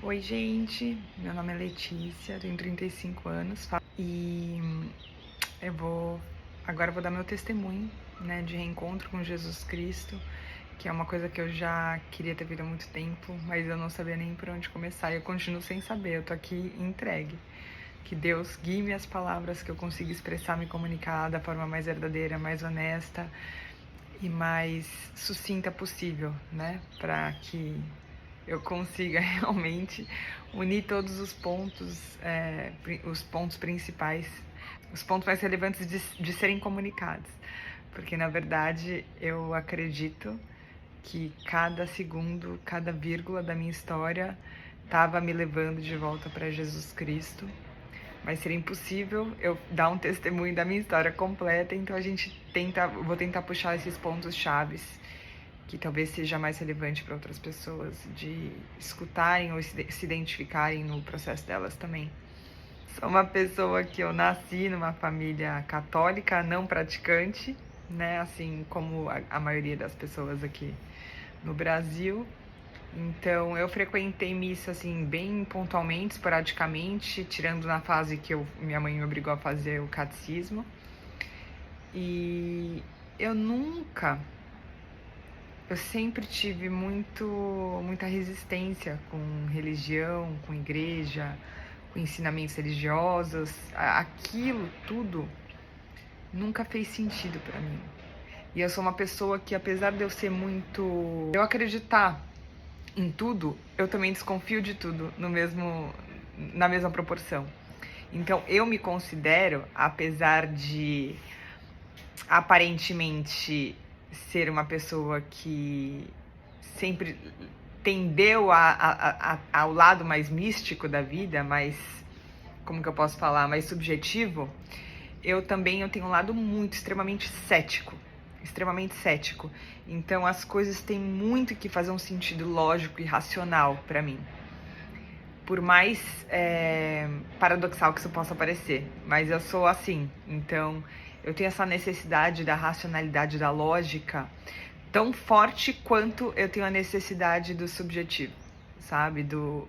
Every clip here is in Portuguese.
Oi, gente. Meu nome é Letícia, tenho 35 anos e agora eu vou dar meu testemunho, né, de reencontro com Jesus Cristo, que é uma coisa que eu já queria ter visto há muito tempo, mas eu não sabia nem por onde começar e eu continuo sem saber. Eu tô aqui entregue. Que Deus guie-me as palavras, que eu consiga expressar, me comunicar da forma mais verdadeira, mais honesta e mais sucinta possível, né, para que eu consiga realmente unir todos os pontos principais, os pontos mais relevantes de serem comunicados. Porque, na verdade, eu acredito que cada segundo, cada vírgula da minha história estava me levando de volta para Jesus Cristo. Mas seria impossível eu dar um testemunho da minha história completa, então vou tentar puxar esses pontos chaves que talvez seja mais relevante para outras pessoas de escutarem ou se identificarem no processo delas também. Sou uma pessoa que eu nasci numa família católica não praticante, né, assim como a maioria das pessoas aqui no Brasil. Então eu frequentei missa assim bem pontualmente, esporadicamente, tirando na fase que minha mãe me obrigou a fazer o catecismo. E eu sempre tive muita resistência com religião, com igreja, com ensinamentos religiosos. Aquilo tudo nunca fez sentido para mim. E eu sou uma pessoa que, apesar de eu acreditar em tudo, eu também desconfio de tudo na mesma proporção. Então eu me considero, apesar de aparentemente ser uma pessoa que sempre tendeu ao lado mais místico da vida, mais, como que eu posso falar, mais subjetivo, eu tenho um lado extremamente cético. Então as coisas têm muito que fazer um sentido lógico e racional para mim. Por mais paradoxal que isso possa parecer, mas eu sou assim. Então eu tenho essa necessidade da racionalidade, da lógica, tão forte quanto eu tenho a necessidade do subjetivo, sabe? Do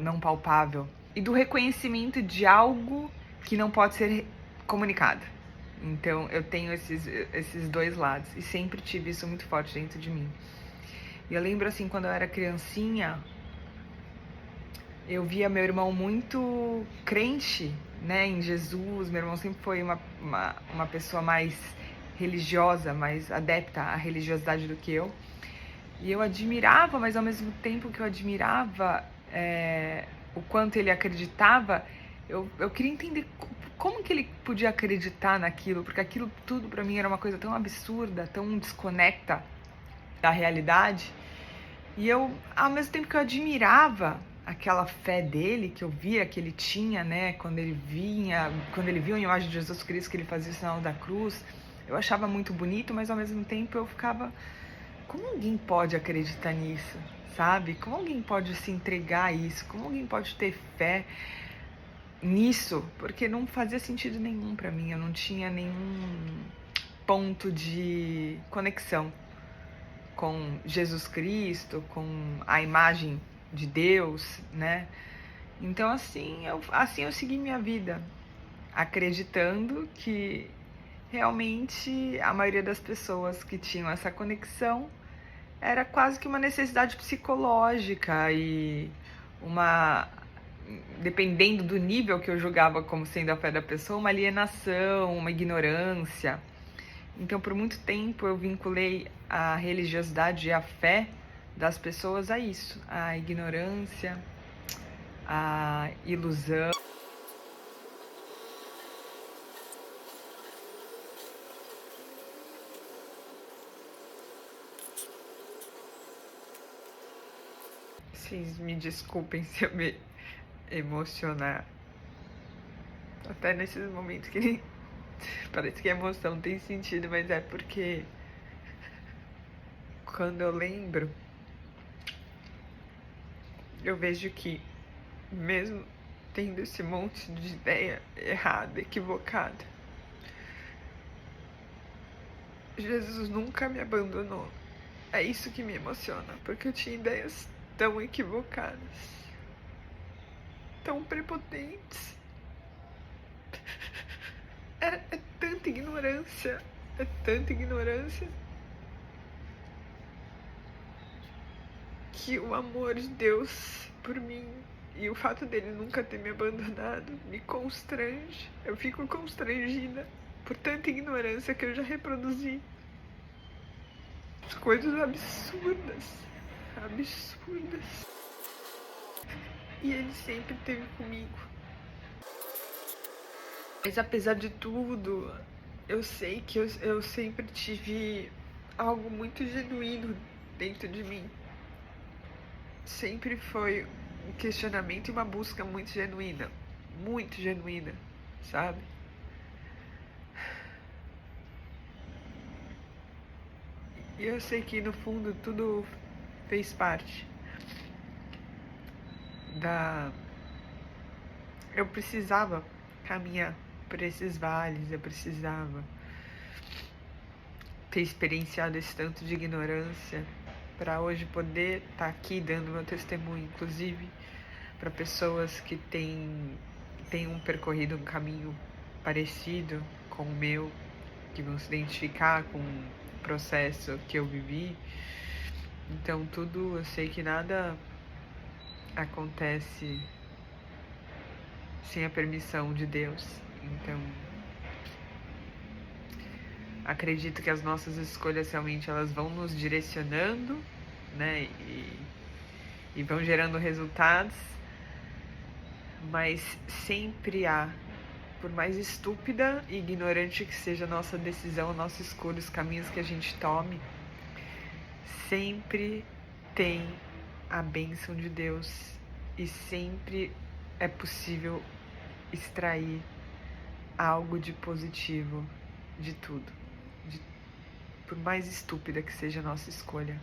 não palpável. E do reconhecimento de algo que não pode ser comunicado. Então eu tenho esses dois lados. E sempre tive isso muito forte dentro de mim. E eu lembro assim, quando eu era criancinha, eu via meu irmão muito crente, né, em Jesus. Meu irmão sempre foi uma pessoa mais religiosa, mais adepta à religiosidade do que eu. E eu admirava, mas ao mesmo tempo que eu admirava o quanto ele acreditava, eu queria entender como que ele podia acreditar naquilo, porque aquilo tudo para mim era uma coisa tão absurda, tão desconecta da realidade. E eu, ao mesmo tempo que eu admirava aquela fé dele, que eu via que ele tinha, né, quando ele viu a imagem de Jesus Cristo, que ele fazia o sinal da cruz, eu achava muito bonito, mas ao mesmo tempo eu ficava, como alguém pode acreditar nisso, sabe? Como alguém pode se entregar a isso? Como alguém pode ter fé nisso? Porque não fazia sentido nenhum pra mim, eu não tinha nenhum ponto de conexão com Jesus Cristo, com a imagem de Deus, né? Então assim eu segui minha vida, acreditando que realmente a maioria das pessoas que tinham essa conexão era quase que uma necessidade psicológica e dependendo do nível que eu julgava como sendo a fé da pessoa, uma alienação, uma ignorância. Então, por muito tempo, eu vinculei a religiosidade e a fé das pessoas a isso, a ignorância, a ilusão. Vocês me desculpem se eu me emocionar. Até nesses momentos que parece que a emoção tem sentido, mas é porque quando eu lembro, eu vejo que mesmo tendo esse monte de ideia errada, equivocada, Jesus nunca me abandonou. É isso que me emociona, porque eu tinha ideias tão equivocadas. tão prepotentes. É tanta ignorância, é tanta ignorância, que o amor de Deus por mim e o fato dele nunca ter me abandonado me constrange. Eu fico constrangida por tanta ignorância que eu já reproduzi. Coisas absurdas, absurdas. E ele sempre esteve comigo. Mas apesar de tudo, eu sei que eu sempre tive algo muito genuíno dentro de mim. Sempre foi um questionamento e uma busca muito genuína, sabe? E eu sei que no fundo tudo fez parte eu precisava caminhar por esses vales, eu precisava ter experienciado esse tanto de ignorância para hoje poder estar aqui dando meu testemunho, inclusive para pessoas que têm percorrido um caminho parecido com o meu, que vão se identificar com o processo que eu vivi. Então tudo, eu sei que nada acontece sem a permissão de Deus. Então acredito que as nossas escolhas realmente elas vão nos direcionando, né, e vão gerando resultados, mas sempre há, por mais estúpida e ignorante que seja a nossa decisão, a nossa escolha, os caminhos que a gente tome, sempre tem a bênção de Deus e sempre é possível extrair algo de positivo de tudo, por mais estúpida que seja a nossa escolha,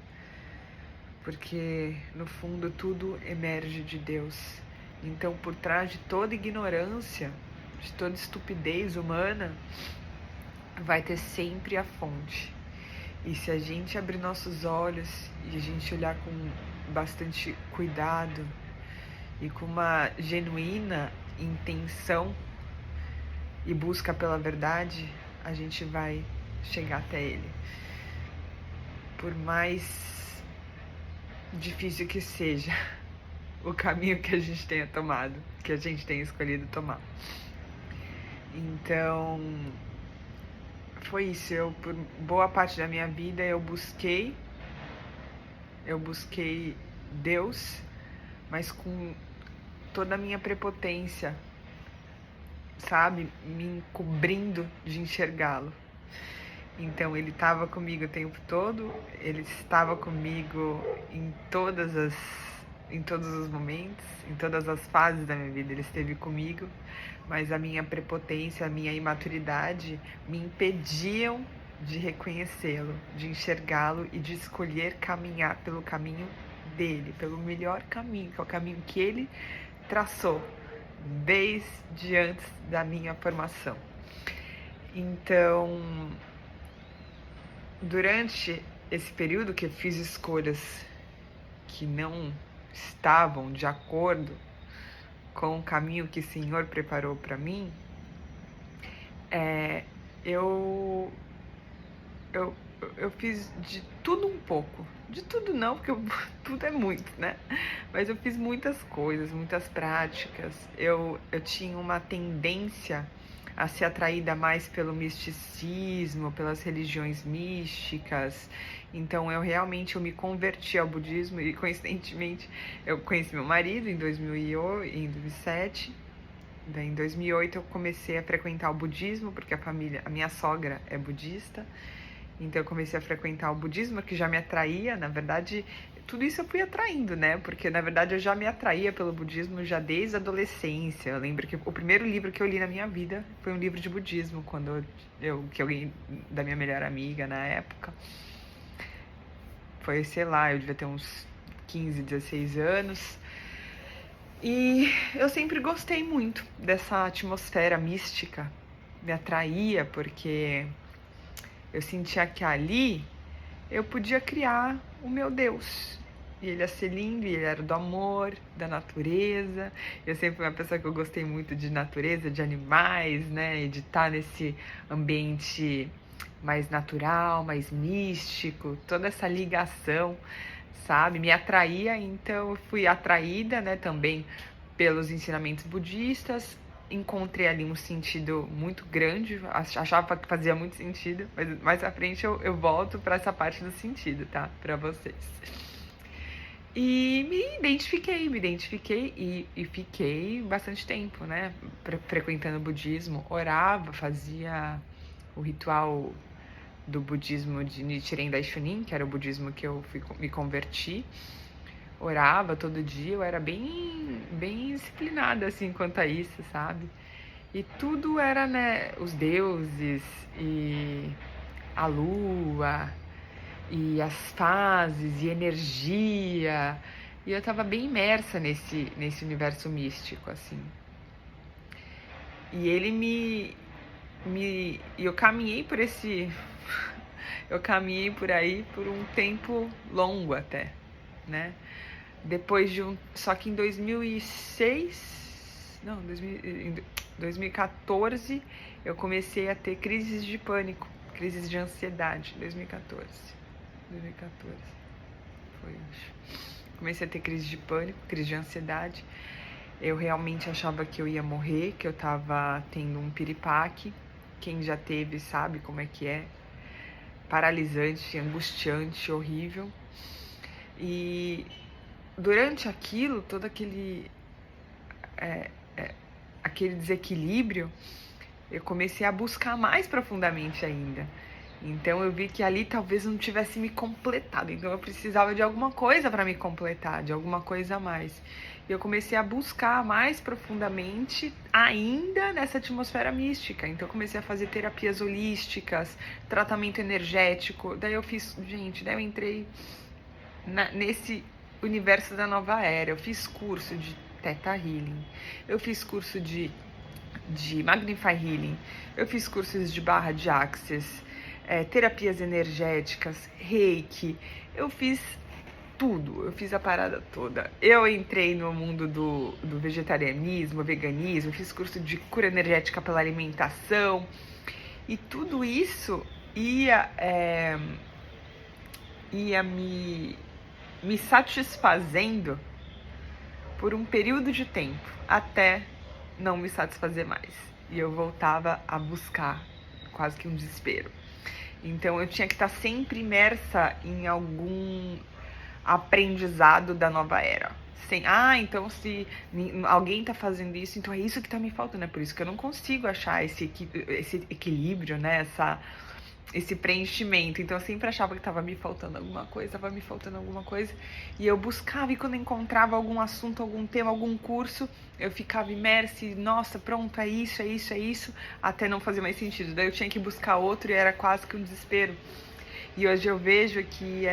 porque no fundo tudo emerge de Deus. Então, por trás de toda ignorância, de toda estupidez humana, vai ter sempre a fonte. E se a gente abrir nossos olhos e a gente olhar com bastante cuidado e com uma genuína intenção e busca pela verdade, a gente vai chegar até ele. Por mais difícil que seja o caminho que a gente tenha tomado, que a gente tenha escolhido tomar. Então, foi isso. Por boa parte da minha vida, eu busquei Deus, mas com toda a minha prepotência, sabe? Me encobrindo de enxergá-lo. Então, ele estava comigo o tempo todo, ele estava comigo em todos os momentos, em todas as fases da minha vida, ele esteve comigo, mas a minha prepotência, a minha imaturidade me impediam de reconhecê-lo, de enxergá-lo e de escolher caminhar pelo caminho dele, pelo melhor caminho, que é o caminho que ele traçou desde antes da minha formação. Então, durante esse período que eu fiz escolhas que não estavam de acordo com o caminho que o Senhor preparou para mim, eu fiz de tudo um pouco. De tudo não, porque tudo é muito, né? Mas eu fiz muitas coisas, muitas práticas. Eu tinha uma tendência a ser atraída mais pelo misticismo, pelas religiões místicas. Então eu me converti ao budismo e coincidentemente eu conheci meu marido em 2007. Daí, em 2008 eu comecei a frequentar o budismo, porque a minha sogra é budista. Então eu comecei a frequentar o budismo, que já me atraía. Na verdade, tudo isso eu fui atraindo, né? Porque na verdade eu já me atraía pelo budismo já desde a adolescência. Eu lembro que o primeiro livro que eu li na minha vida foi um livro de budismo, que eu ganhei da minha melhor amiga na época. Foi, sei lá, eu devia ter uns 15, 16 anos. E eu sempre gostei muito dessa atmosfera mística. Me atraía porque eu sentia que ali eu podia criar o meu Deus. e ele ia ser lindo, e ele era do amor, da natureza. Eu sempre fui uma pessoa que eu gostei muito de natureza, de animais, né? E de estar nesse ambiente mais natural, mais místico, toda essa ligação, sabe? Me atraía, então eu fui atraída, né, também pelos ensinamentos budistas. Encontrei ali um sentido muito grande, achava que fazia muito sentido, mas mais à frente eu volto para essa parte do sentido, tá? Para vocês. E me identifiquei e fiquei bastante tempo, né? Frequentando o budismo, orava, fazia o ritual do budismo de Nichiren Daishonin, que era o budismo que eu me converti. Orava todo dia, eu era bem disciplinada assim quanto a isso, sabe? E tudo era, né, os deuses e a lua e as fases e energia. E eu tava bem imersa nesse universo místico, assim. E ele eu caminhei por eu caminhei por aí por um tempo longo até, né? Depois de só que em 2006, não, em 2014, eu comecei a ter crises de pânico, crises de ansiedade, 2014 foi isso. Comecei a ter crise de pânico, crise de ansiedade. Eu realmente achava que eu ia morrer, que eu tava tendo um piripaque. Quem já teve sabe como é que é. Paralisante, angustiante, horrível. E durante aquilo, todo aquele desequilíbrio, eu comecei a buscar mais profundamente ainda. Então eu vi que ali talvez não tivesse me completado, então eu precisava de alguma coisa para me completar, de alguma coisa a mais. E eu comecei a buscar mais profundamente ainda nessa atmosfera mística. Então eu comecei a fazer terapias holísticas, tratamento energético. Daí eu entrei nesse universo da nova era. Eu fiz curso de Theta Healing, eu fiz curso de Magnify Healing, eu fiz cursos de barra de Access, terapias energéticas, reiki, eu fiz tudo, eu fiz a parada toda. Eu entrei no mundo do vegetarianismo, veganismo, fiz curso de cura energética pela alimentação, e tudo isso ia me satisfazendo por um período de tempo, até não me satisfazer mais. E eu voltava a buscar, quase que um desespero. Então eu tinha que estar sempre imersa em algum aprendizado da nova era. Então se alguém tá fazendo isso, então é isso que tá me faltando. É por isso que eu não consigo achar esse equilíbrio, né? Esse preenchimento. Então eu sempre achava que tava me faltando alguma coisa, e eu buscava, e quando eu encontrava algum assunto, algum tema, algum curso, eu ficava imersa e, nossa, pronto, é isso, até não fazer mais sentido. Daí eu tinha que buscar outro e era quase que um desespero. E hoje eu vejo que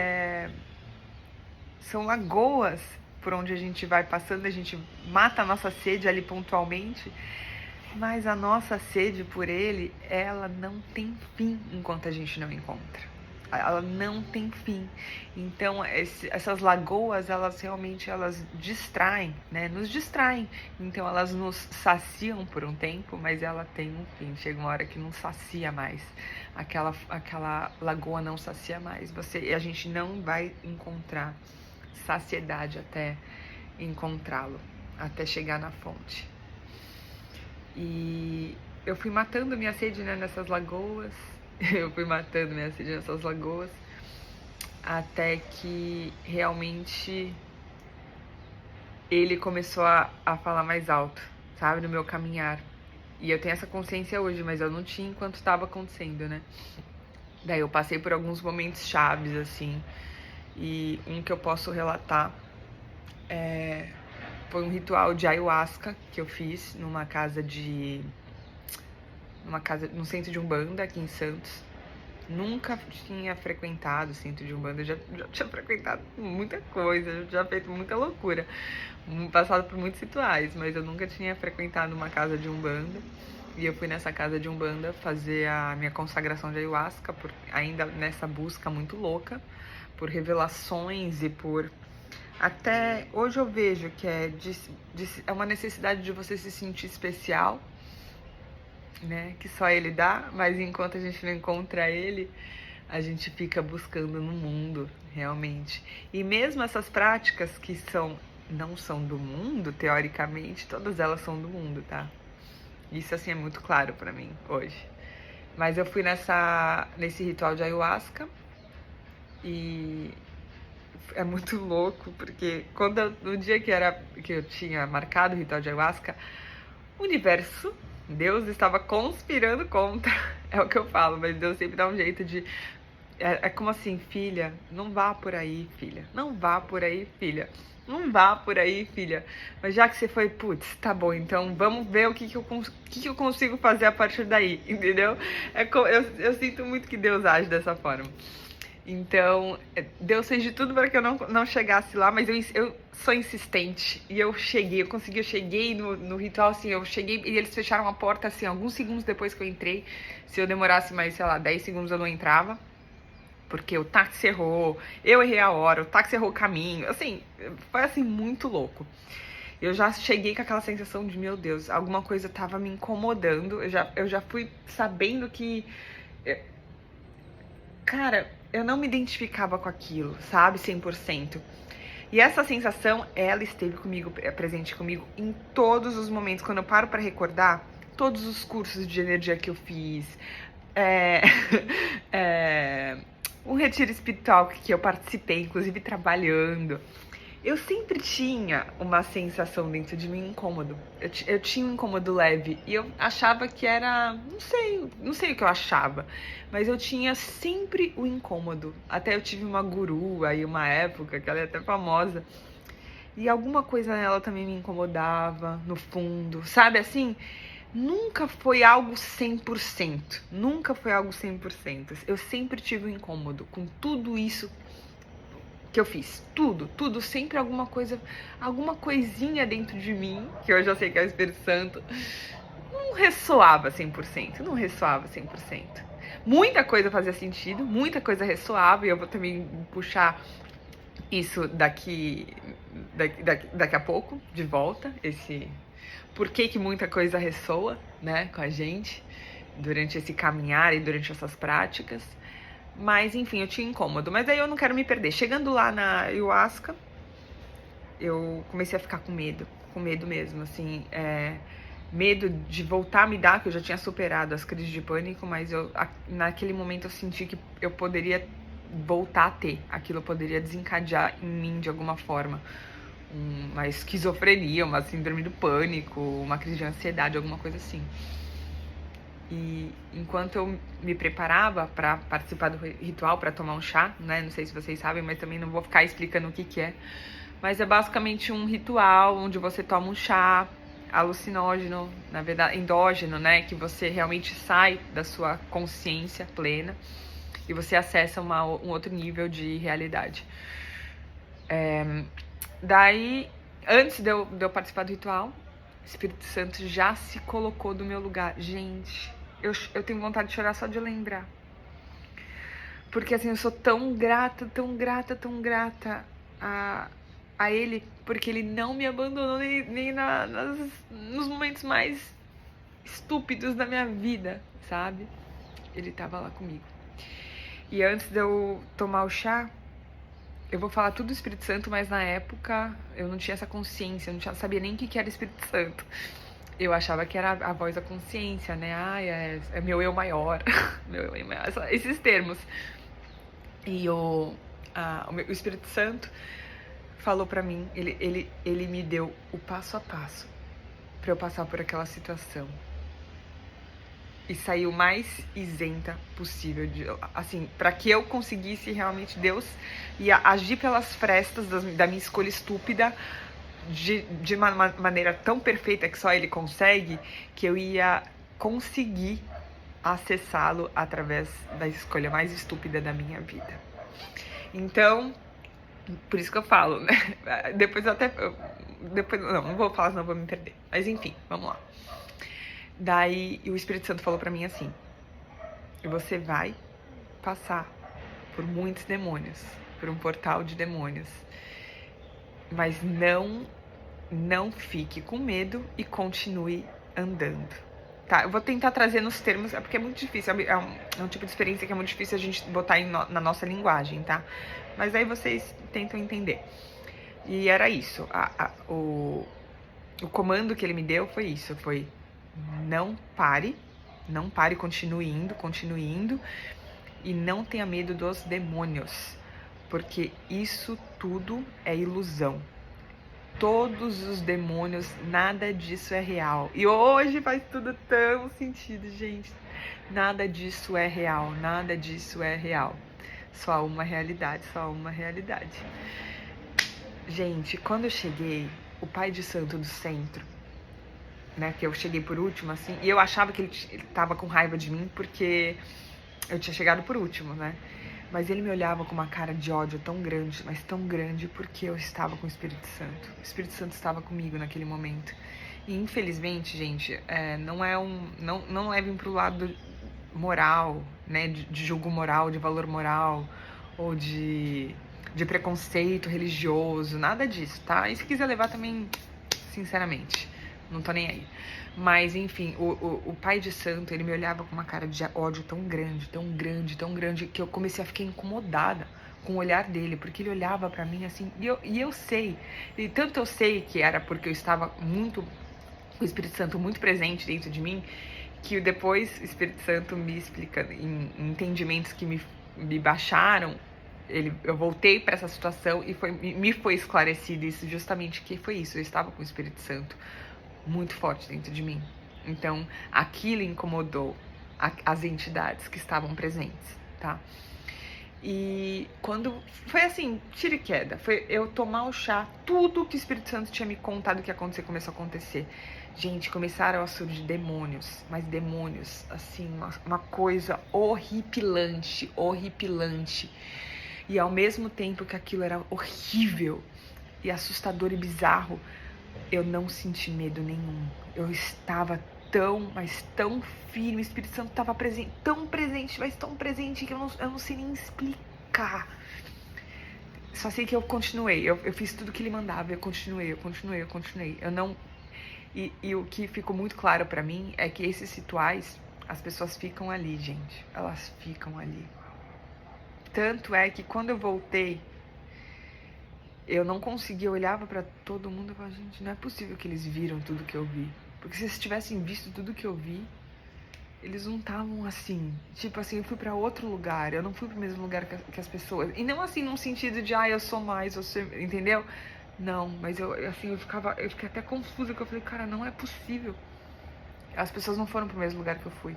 são lagoas por onde a gente vai passando, a gente mata a nossa sede ali pontualmente, mas a nossa sede por ele, ela não tem fim enquanto a gente não encontra. Ela não tem fim. Então, essas lagoas, elas realmente distraem, né? Nos distraem. Então, elas nos saciam por um tempo, mas ela tem um fim. Chega uma hora que não sacia mais. Aquela lagoa não sacia mais. A gente não vai encontrar saciedade até encontrá-lo, até chegar na fonte. E eu fui matando minha sede, né, nessas lagoas. Até que realmente ele começou a falar mais alto, sabe, no meu caminhar. E eu tenho essa consciência hoje, mas eu não tinha enquanto estava acontecendo, né? Daí eu passei por alguns momentos chaves, assim. E um que eu posso relatar foi um ritual de ayahuasca que eu fiz num centro de Umbanda aqui em Santos. Nunca tinha frequentado o centro de Umbanda, eu já tinha frequentado muita coisa, já feito muita loucura, passado por muitos rituais, mas eu nunca tinha frequentado uma casa de Umbanda. E eu fui nessa casa de Umbanda fazer a minha consagração de ayahuasca, ainda nessa busca muito louca, por revelações e por Até hoje eu vejo que é uma necessidade de você se sentir especial, né? Que só ele dá, mas enquanto a gente não encontra ele, a gente fica buscando no mundo, realmente. E mesmo essas práticas que não são do mundo, teoricamente, todas elas são do mundo, tá? Isso, assim, é muito claro pra mim hoje. Mas eu fui nesse ritual de ayahuasca e é muito louco, porque no dia que eu tinha marcado o ritual de ayahuasca, o universo, Deus estava conspirando contra. É o que eu falo, mas Deus sempre dá um jeito de... É como assim, filha, não vá por aí, filha. Não vá por aí, filha. Não vá por aí, filha. Mas já que você foi, putz, tá bom, então vamos ver o que eu consigo fazer a partir daí, entendeu? Eu sinto muito que Deus age dessa forma. Então, Deus fez de tudo para que eu não chegasse lá, mas eu sou insistente. E eu cheguei no ritual, assim, eu cheguei e eles fecharam a porta, assim, alguns segundos depois que eu entrei. Se eu demorasse mais, sei lá, 10 segundos eu não entrava. Porque o táxi errou, eu errei a hora, o táxi errou o caminho, assim, foi assim, muito louco. Eu já cheguei com aquela sensação de, meu Deus, alguma coisa tava me incomodando, eu já fui sabendo que... Cara, eu não me identificava com aquilo, sabe, 100%. E essa sensação, ela esteve comigo, presente comigo em todos os momentos, quando eu paro pra recordar, todos os cursos de energia que eu fiz, um retiro espiritual que eu participei, inclusive trabalhando, eu sempre tinha uma sensação dentro de mim incômodo. Eu tinha um incômodo leve e eu achava que era, não sei o que eu achava, mas eu tinha sempre o incômodo. Até eu tive uma guru aí uma época, que ela é até famosa, e alguma coisa nela também me incomodava, no fundo, sabe assim? Nunca foi algo 100%, nunca foi algo 100%. Eu sempre tive um incômodo com tudo isso que eu fiz, tudo, sempre alguma coisinha dentro de mim, que eu já sei que é o Espírito Santo, não ressoava 100%, não ressoava 100%. Muita coisa fazia sentido, muita coisa ressoava, e eu vou também puxar isso daqui a pouco, de volta, por que muita coisa ressoa, né, com a gente, durante esse caminhar e durante essas práticas. Mas, enfim, eu tinha incômodo. Mas aí eu não quero me perder. Chegando lá na ayahuasca, eu comecei a ficar com medo mesmo, assim, medo de voltar a me dar, que eu já tinha superado as crises de pânico, mas naquele momento eu senti que eu poderia voltar a ter, aquilo poderia desencadear em mim de alguma forma. Uma esquizofrenia, uma síndrome do pânico, uma crise de ansiedade, alguma coisa assim. E enquanto eu me preparava para participar do ritual, para tomar um chá, né? Não sei se vocês sabem, mas também não vou ficar explicando o que é. Mas é basicamente um ritual onde você toma um chá alucinógeno, na verdade endógeno, né? Que você realmente sai da sua consciência plena e você acessa um outro nível de realidade. Daí, antes de eu participar do ritual, o Espírito Santo já se colocou do meu lugar. Gente, eu tenho vontade de chorar só de lembrar. Porque assim, eu sou tão grata a ele, porque ele não me abandonou nem nos momentos mais estúpidos da minha vida, sabe? Ele tava lá comigo. E antes de eu tomar o chá, eu vou falar tudo do Espírito Santo, mas na época eu não tinha essa consciência, eu não sabia nem o que era Espírito Santo. Eu achava que era a voz da consciência, né? É meu eu maior, meu eu maior, esses termos. E o Espírito Santo falou pra mim, ele me deu o passo a passo pra eu passar por aquela situação. E sair o mais isenta possível, assim, para que eu conseguisse realmente, Deus ia agir pelas frestas da minha escolha estúpida, de uma maneira tão perfeita que só Ele consegue, que eu ia conseguir acessá-lo através da escolha mais estúpida da minha vida. Então, por isso que eu falo, né? Depois não vou falar, senão eu vou me perder. Mas enfim, vamos lá. Daí o Espírito Santo falou pra mim assim: você vai passar por muitos demônios, por um portal de demônios. Mas não fique com medo e continue andando. Tá, eu vou tentar trazer nos termos, porque é muito difícil, é um tipo de experiência que é muito difícil a gente botar na nossa linguagem, tá? Mas aí vocês tentam entender. E era isso, o comando que ele me deu foi isso, foi não pare, continue indo, e não tenha medo dos demônios, porque isso tudo é ilusão. Todos os demônios, nada disso é real. E hoje faz tudo tão sentido, gente. Nada disso é real, nada disso é real. Só uma realidade, só uma realidade. Gente, quando eu cheguei, o pai de santo do centro, né, que eu cheguei por último, assim, e eu achava que ele tava com raiva de mim porque eu tinha chegado por último, né? Mas ele me olhava com uma cara de ódio tão grande, mas tão grande, porque eu estava com o Espírito Santo. O Espírito Santo estava comigo naquele momento. E infelizmente, gente, não levem pro lado moral, né? De julgo moral, de valor moral, ou de preconceito religioso, nada disso, tá? E se quiser levar também, sinceramente, não tô nem aí. Mas, enfim, o pai de santo, ele me olhava com uma cara de ódio tão grande, tão grande, tão grande, que eu comecei a ficar incomodada com o olhar dele, porque ele olhava pra mim assim, e eu sei, e tanto eu sei que era porque eu estava muito, o Espírito Santo muito presente dentro de mim, que depois o Espírito Santo me explica, em entendimentos que me baixaram, eu voltei para essa situação e me foi esclarecido isso, justamente que foi isso, eu estava com o Espírito Santo muito forte dentro de mim. Então, aquilo incomodou as entidades que estavam presentes, tá? E quando foi assim, tira e queda, foi eu tomar o chá, tudo que o Espírito Santo tinha me contado que ia acontecer começou a acontecer. Gente, começaram a surgir demônios, mas demônios, assim, uma coisa horripilante, horripilante. E ao mesmo tempo que aquilo era horrível e assustador e bizarro, eu não senti medo nenhum. Eu estava tão, mas tão firme. O Espírito Santo estava presente, mas tão presente que eu não sei nem explicar. Só sei que eu continuei. Eu fiz tudo que ele mandava. Eu continuei. Eu não... E o que ficou muito claro pra mim é que esses rituais, as pessoas ficam ali, gente. Elas ficam ali. Tanto é que quando eu voltei, eu não conseguia, eu olhava pra todo mundo e falava, gente, não é possível que eles viram tudo que eu vi. Porque se eles tivessem visto tudo que eu vi, eles não estavam assim. Tipo assim, eu fui pra outro lugar, eu não fui pro mesmo lugar que as pessoas. E não assim num sentido de, eu sou mais, você, entendeu? Não, mas eu fiquei até confusa, porque eu falei, cara, não é possível. As pessoas não foram pro mesmo lugar que eu fui.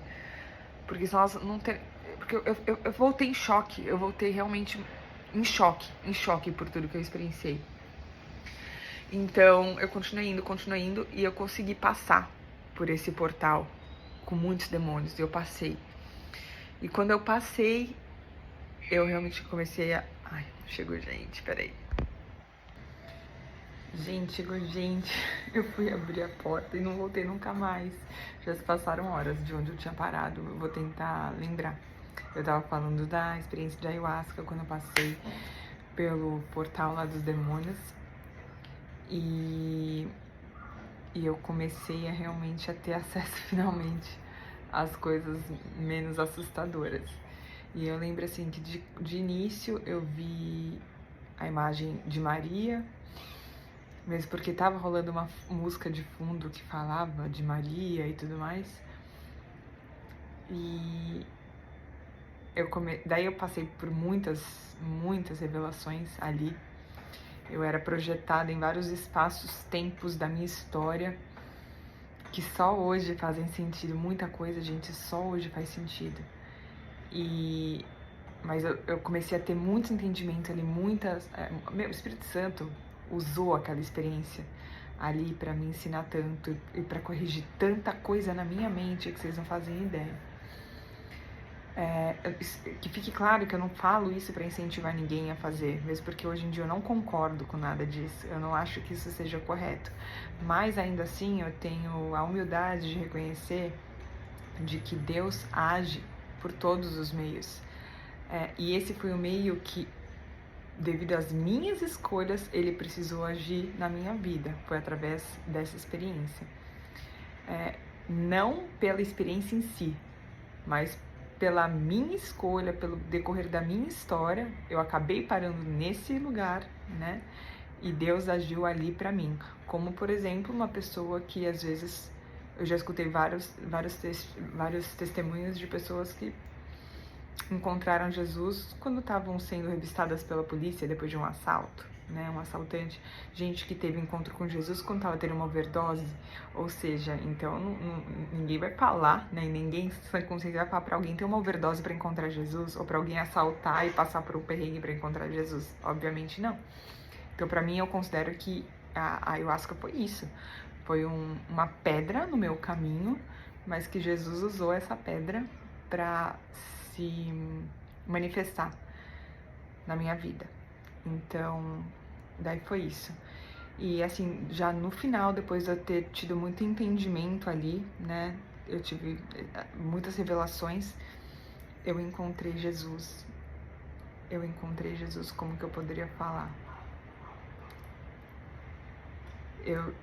Porque senão elas não ter... Porque eu voltei em choque, eu voltei realmente em choque por tudo que eu experienciei. Então, eu continuei indo, e eu consegui passar por esse portal com muitos demônios, e eu passei. E quando eu passei, eu realmente comecei a... Ai, chegou gente, peraí. Gente, chegou gente, eu fui abrir a porta e não voltei nunca mais. Já se passaram horas de onde eu tinha parado, eu vou tentar lembrar. Eu tava falando da experiência de ayahuasca, quando eu passei pelo portal lá dos demônios. E eu comecei a realmente a ter acesso finalmente às coisas menos assustadoras. E eu lembro assim que de início eu vi a imagem de Maria, mesmo porque tava rolando uma música de fundo que falava de Maria e tudo mais. E daí eu passei por muitas revelações ali. Eu era projetada em vários espaços-tempos da minha história que só hoje fazem sentido. Muita coisa, gente, só hoje faz sentido. Mas eu comecei a ter muitos entendimentos ali, o Espírito Santo usou aquela experiência ali pra me ensinar tanto e pra corrigir tanta coisa na minha mente que vocês não fazem ideia. Que fique claro que eu não falo isso pra incentivar ninguém a fazer, mesmo porque hoje em dia eu não concordo com nada disso, eu não acho que isso seja correto, mas ainda assim eu tenho a humildade de reconhecer de que Deus age por todos os meios, e esse foi o meio que devido às minhas escolhas, ele precisou agir na minha vida. Foi através dessa experiência. Não pela experiência em si, mas pela minha escolha, pelo decorrer da minha história, eu acabei parando nesse lugar, né? E Deus agiu ali pra mim. Como, por exemplo, uma pessoa que às vezes eu já escutei vários testemunhos de pessoas que encontraram Jesus quando estavam sendo revistadas pela polícia depois de um assalto, né? Um assaltante, gente que teve encontro com Jesus quando estava tendo uma overdose, ou seja, então ninguém vai falar, né? Ninguém sem consciência vai falar para alguém ter uma overdose para encontrar Jesus, ou para alguém assaltar e passar por um perrengue para encontrar Jesus, obviamente não. Então, para mim, eu considero que a ayahuasca foi isso, foi uma pedra no meu caminho, mas que Jesus usou essa pedra para se manifestar na minha vida. Então, daí foi isso. E assim, já no final, depois de eu ter tido muito entendimento ali, né, eu tive muitas revelações, eu encontrei Jesus. Eu encontrei Jesus, como que eu poderia falar? Eu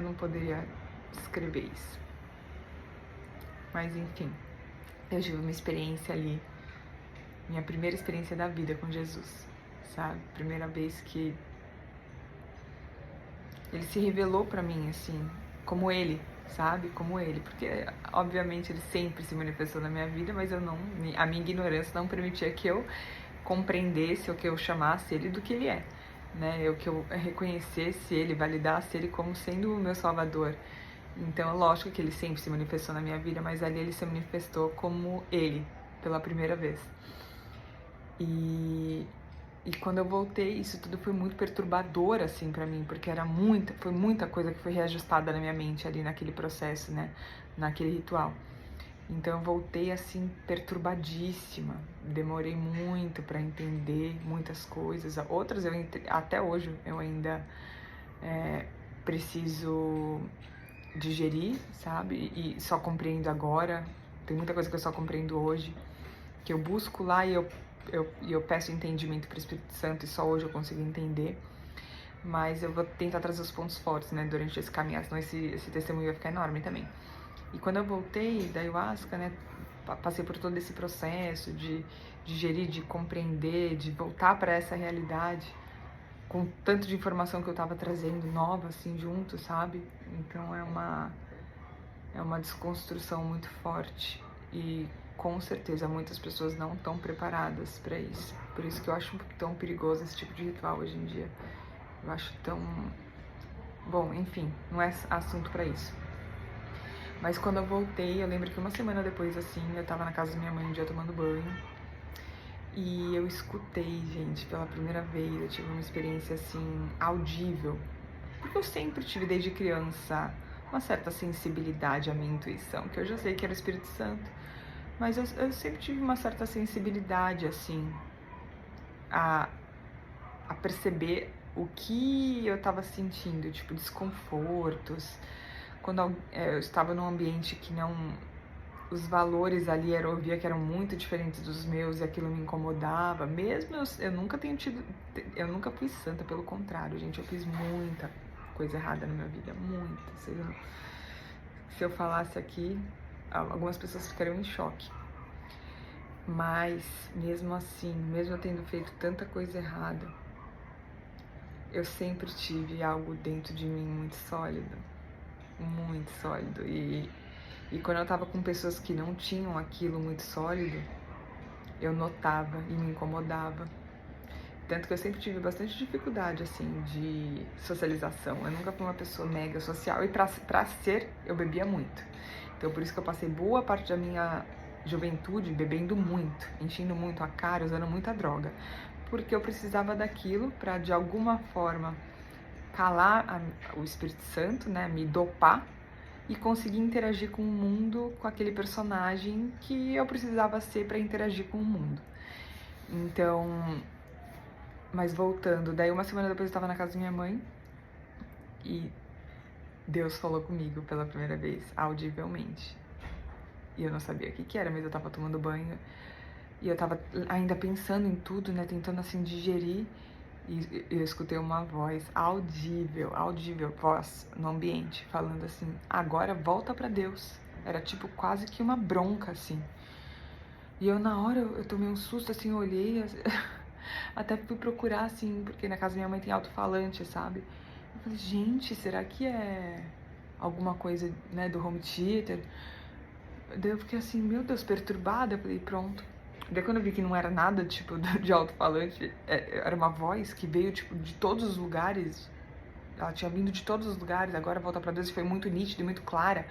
não poderia descrever isso. Mas enfim, eu tive uma experiência ali, minha primeira experiência da vida com Jesus, sabe? Primeira vez que ele se revelou pra mim, assim, como ele, sabe? Como ele, porque obviamente ele sempre se manifestou na minha vida, mas a minha ignorância não permitia que eu compreendesse ou que eu chamasse ele do que ele é, né? Que eu reconhecesse ele, validasse ele como sendo o meu salvador. Então, é lógico que ele sempre se manifestou na minha vida, mas ali ele se manifestou como ele, pela primeira vez. E quando eu voltei, isso tudo foi muito perturbador, assim, pra mim, porque foi muita coisa que foi reajustada na minha mente ali naquele processo, né, naquele ritual. Então, eu voltei, assim, perturbadíssima, demorei muito pra entender muitas coisas, outras até hoje eu ainda preciso digerir, sabe, e só compreendo agora, tem muita coisa que eu só compreendo hoje, que eu busco lá e eu peço entendimento para o Espírito Santo e só hoje eu consigo entender. Mas eu vou tentar trazer os pontos fortes, né, durante esse caminho, senão esse testemunho vai ficar enorme também. E quando eu voltei da ayahuasca, né, passei por todo esse processo de digerir, de compreender, de voltar para essa realidade, com tanto de informação que eu tava trazendo nova, assim, junto, sabe? Então é uma desconstrução muito forte. E com certeza muitas pessoas não estão preparadas para isso. Por isso que eu acho tão perigoso esse tipo de ritual hoje em dia. Eu acho tão... Bom, enfim, não é assunto para isso. Mas quando eu voltei, eu lembro que uma semana depois, assim, eu tava na casa da minha mãe um dia tomando banho. E eu escutei, gente, pela primeira vez, eu tive uma experiência, assim, audível. Porque eu sempre tive, desde criança, uma certa sensibilidade à minha intuição, que eu já sei que era o Espírito Santo. Mas eu sempre tive uma certa sensibilidade, assim, a perceber o que eu tava sentindo, tipo, desconfortos. Quando eu estava num ambiente que não... Os valores ali eu via que eram muito diferentes dos meus e aquilo me incomodava. Mesmo eu nunca tenho tido... Eu nunca fui santa, pelo contrário, gente. Eu fiz muita coisa errada na minha vida, muita. Se eu falasse aqui, algumas pessoas ficariam em choque. Mas, mesmo assim, mesmo eu tendo feito tanta coisa errada, eu sempre tive algo dentro de mim muito sólido. Muito sólido. E quando eu tava com pessoas que não tinham aquilo muito sólido, eu notava e me incomodava. Tanto que eu sempre tive bastante dificuldade, assim, de socialização. Eu nunca fui uma pessoa mega social e pra ser, eu bebia muito. Então por isso que eu passei boa parte da minha juventude bebendo muito, enchendo muito a cara, usando muita droga. Porque eu precisava daquilo pra, de alguma forma, calar o Espírito Santo, né, me dopar e conseguir interagir com o mundo, com aquele personagem que eu precisava ser pra interagir com o mundo. Então... Mas voltando, daí uma semana depois eu tava na casa da minha mãe e Deus falou comigo pela primeira vez, audivelmente. E eu não sabia o que era, mas eu tava tomando banho E eu tava ainda pensando em tudo, né, tentando assim digerir, e eu escutei uma voz audível, voz no ambiente, falando assim: agora volta pra Deus. Era tipo quase que uma bronca, assim. E eu na hora, eu tomei um susto, assim, eu olhei, até fui procurar, assim, porque na casa da minha mãe tem alto-falante, sabe? Eu falei, gente, será que é alguma coisa, né, do home theater? Daí eu fiquei assim, meu Deus, perturbada. Eu falei, pronto. Daí quando eu vi que não era nada, tipo, de alto-falante, era uma voz que veio, tipo, de todos os lugares. Ela tinha vindo de todos os lugares, agora volta pra Deus, e foi muito nítida e muito clara.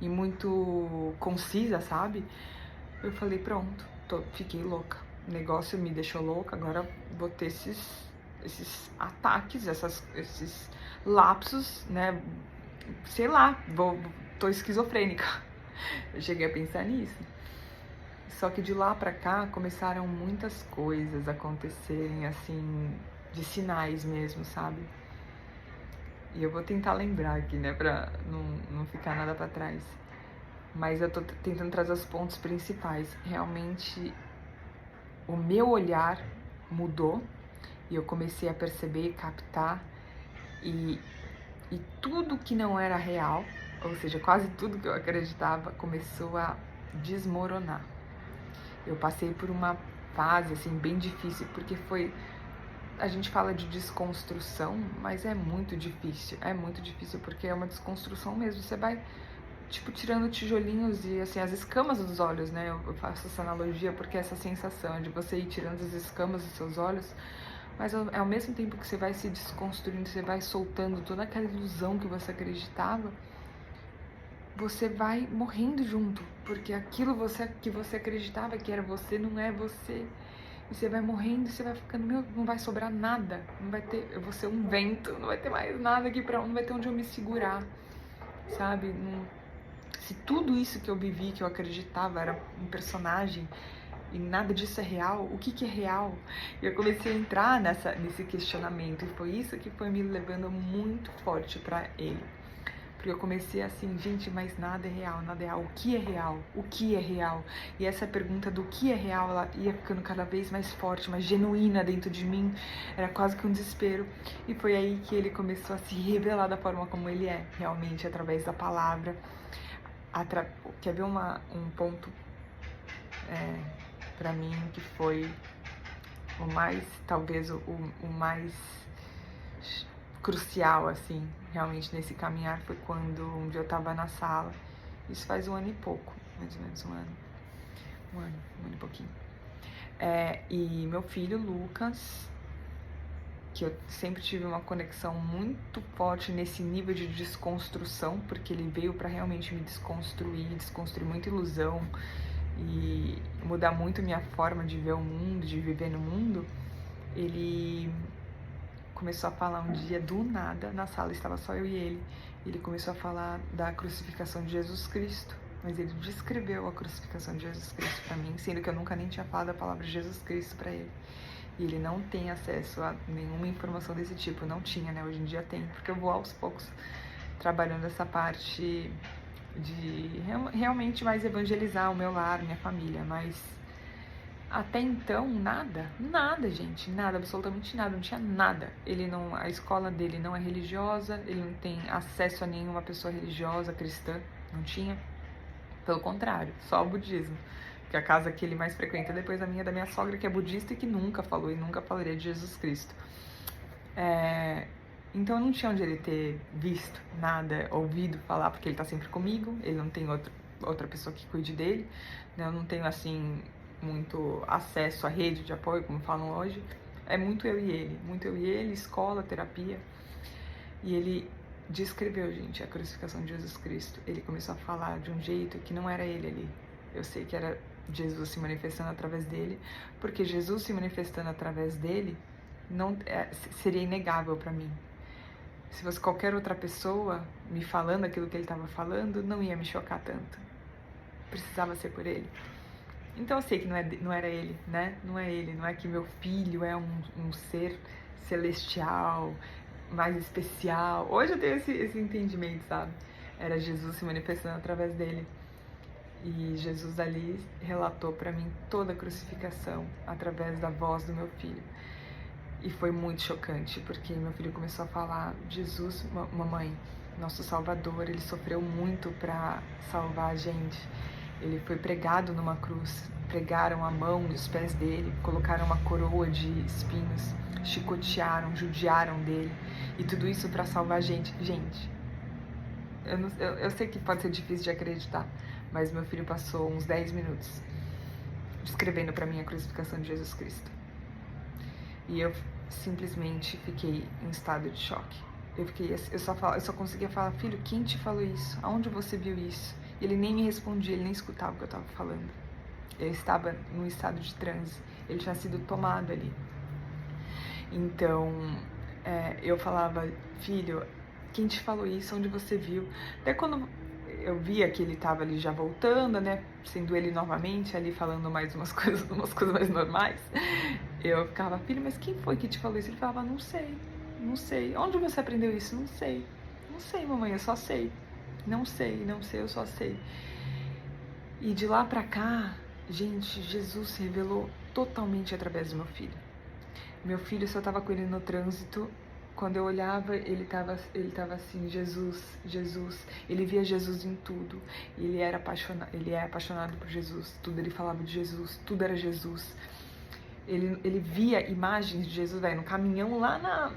E muito concisa, sabe? Eu falei, pronto, fiquei louca. O negócio me deixou louca, agora vou ter esses ataques, esses lapsos, né? Sei lá, tô esquizofrênica. Eu cheguei a pensar nisso. Só que de lá pra cá começaram muitas coisas acontecerem, assim, de sinais mesmo, sabe? E eu vou tentar lembrar aqui, né, pra não ficar nada pra trás. Mas eu tô tentando trazer os pontos principais. Realmente, o meu olhar mudou e eu comecei a perceber e captar, e tudo que não era real, ou seja, quase tudo que eu acreditava, começou a desmoronar. Eu passei por uma fase, assim, bem difícil, porque a gente fala de desconstrução, mas é muito difícil porque é uma desconstrução mesmo. Você vai, tipo, tirando tijolinhos e, assim, as escamas dos olhos, né? Eu faço essa analogia porque essa sensação de você ir tirando as escamas dos seus olhos, mas ao mesmo tempo que você vai se desconstruindo, você vai soltando toda aquela ilusão que você acreditava, você vai morrendo junto, porque aquilo que você acreditava que era você, não é você. E você vai morrendo, e você vai ficando, não vai sobrar nada, não vai ter, eu vou ser um vento, não vai ter mais nada aqui não vai ter onde eu me segurar, sabe? Se tudo isso que eu vivi, que eu acreditava era um personagem e nada disso é real, o que é real? E eu comecei a entrar nesse questionamento, e foi isso que foi me levando muito forte para ele. Porque eu comecei assim, gente, mas nada é real, nada é real. O que é real? O que é real? E essa pergunta do que é real, ela ia ficando cada vez mais forte, mais genuína dentro de mim. Era quase que um desespero. E foi aí que ele começou a se revelar da forma como ele é, realmente, através da palavra. Quer ver um ponto pra mim que foi o mais, talvez o mais crucial, assim, realmente nesse caminhar, foi quando um dia eu tava na sala, isso faz 1 ano e pouco, mais ou menos um ano e pouquinho. E meu filho, Lucas, que eu sempre tive uma conexão muito forte nesse nível de desconstrução, porque ele veio para realmente me desconstruir muita ilusão e mudar muito minha forma de ver o mundo, de viver no mundo. Ele começou a falar um dia, do nada, na sala estava só eu e ele começou a falar da crucificação de Jesus Cristo, mas ele descreveu a crucificação de Jesus Cristo para mim, sendo que eu nunca nem tinha falado a palavra Jesus Cristo para ele. E ele não tem acesso a nenhuma informação desse tipo, não tinha, né? Hoje em dia tem, porque eu vou aos poucos trabalhando essa parte de realmente mais evangelizar o meu lar, minha família, mas até então, nada, gente, nada, absolutamente nada, não tinha nada. A escola dele não é religiosa, ele não tem acesso a nenhuma pessoa religiosa, cristã, não tinha. Pelo contrário, só o budismo, que é a casa que ele mais frequenta depois da minha sogra, que é budista e que nunca falou e nunca falaria de Jesus Cristo. Então não tinha onde ele ter visto nada, ouvido falar, porque ele tá sempre comigo, ele não tem outra pessoa que cuide dele, né? Eu não tenho, assim, muito acesso à rede de apoio, como falam hoje. É muito eu e ele, escola, terapia. E ele descreveu, gente, a crucificação de Jesus Cristo. Ele começou a falar de um jeito que não era ele ali. Eu sei que era Jesus se manifestando através dele, porque Jesus se manifestando através dele seria inegável para mim. Se fosse qualquer outra pessoa me falando aquilo que ele estava falando, não ia me chocar tanto. Precisava ser por ele. Então eu sei que não era ele, né? Não é ele, não é que meu filho é um ser celestial, mais especial. Hoje eu tenho esse entendimento, sabe? Era Jesus se manifestando através dele. E Jesus ali relatou para mim toda a crucificação através da voz do meu filho. E foi muito chocante, porque meu filho começou a falar: Jesus, mamãe, nosso Salvador, ele sofreu muito para salvar a gente. Ele foi pregado numa cruz, pregaram a mão e os pés dele, colocaram uma coroa de espinhos, chicotearam, judiaram dele, e tudo isso para salvar a gente. Gente, eu sei que pode ser difícil de acreditar, mas meu filho passou uns 10 minutos descrevendo para mim a crucificação de Jesus Cristo. E eu simplesmente fiquei em estado de choque. Eu só conseguia falar: filho, quem te falou isso? Aonde você viu isso? E ele nem me respondia, ele nem escutava o que eu estava falando. Ele estava num estado de transe, ele tinha sido tomado ali. Então, eu falava: filho, quem te falou isso? Onde você viu? Até quando eu via que ele estava ali já voltando, né, sendo ele novamente ali falando mais umas coisas mais normais, eu ficava: filho, mas quem foi que te falou isso? Ele falava: não sei. Onde você aprendeu isso? Não sei, mamãe, eu só sei. Não sei, eu só sei. E de lá pra cá, gente, Jesus se revelou totalmente através do meu filho. Meu filho, se eu tava com ele no trânsito, quando eu olhava, ele tava assim: Jesus. Ele via Jesus em tudo. Ele é apaixonado por Jesus. Tudo ele falava de Jesus, tudo era Jesus. Ele via imagens de Jesus, no caminhão lá